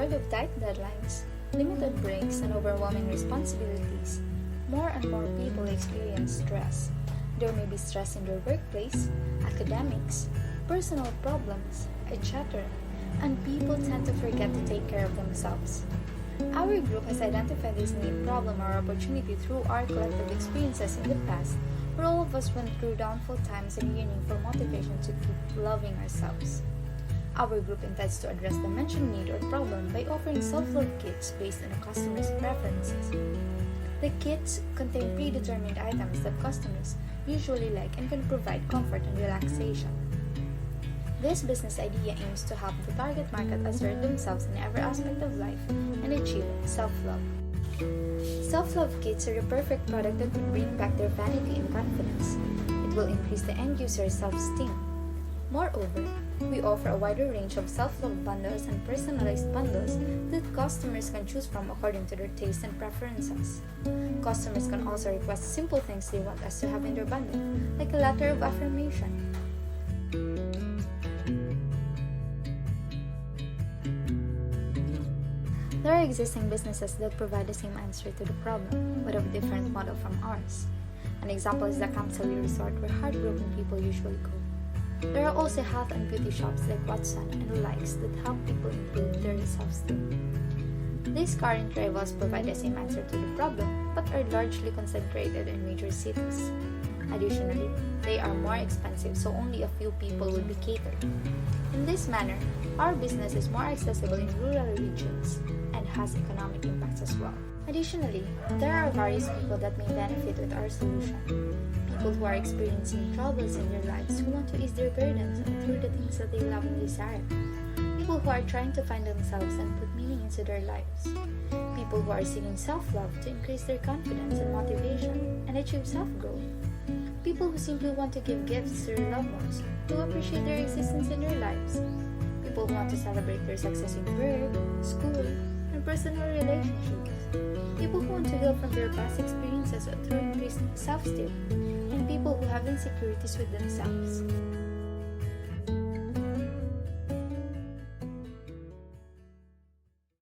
Tired of tight deadlines, limited breaks, and overwhelming responsibilities, more and more people experience stress. There may be stress in their workplace, academics, personal problems, etc., and people tend to forget to take care of themselves. Our group has identified this need, problem, or opportunity through our collective experiences in the past, where all of us went through downfall times and yearning for motivation to keep loving ourselves. Our group intends to address the mentioned need or problem by offering self-love kits based on a customer's preferences. The kits contain predetermined items that customers usually like and can provide comfort and relaxation. This business idea aims to help the target market assert themselves in every aspect of life and achieve self-love. Self-love kits are the perfect product that will bring back their vanity and confidence. It will increase the end user's self-esteem. Moreover, we offer a wider range of self-love bundles and personalized bundles that customers can choose from according to their tastes and preferences. Customers can also request simple things they want us to have in their bundle, like a letter of affirmation. There are existing businesses that provide the same answer to the problem, but of a different model from ours. An example is the Campsali Resort where heartbroken people usually go. There are also health and beauty shops like Watson and the likes that help people improve their self-esteem. These current rivals provide the same answer to the problem, but are largely concentrated in major cities. Additionally, they are more expensive, so only a few people will be catered. In this manner, our business is more accessible in rural regions and has economic impacts as well. Additionally, there are various people that may benefit with our solution. People who are experiencing troubles in their lives who want to ease their burdens and through the things that they love and desire. People who are trying to find themselves and put meaning into their lives. People who are seeking self-love to increase their confidence and motivation and achieve self-growth. People who simply want to give gifts to their loved ones to appreciate their existence in their lives. People who want to celebrate their success in work, school, and personal relationships. People who want to heal from their past experiences through increased self-esteem. And people who have insecurities with themselves.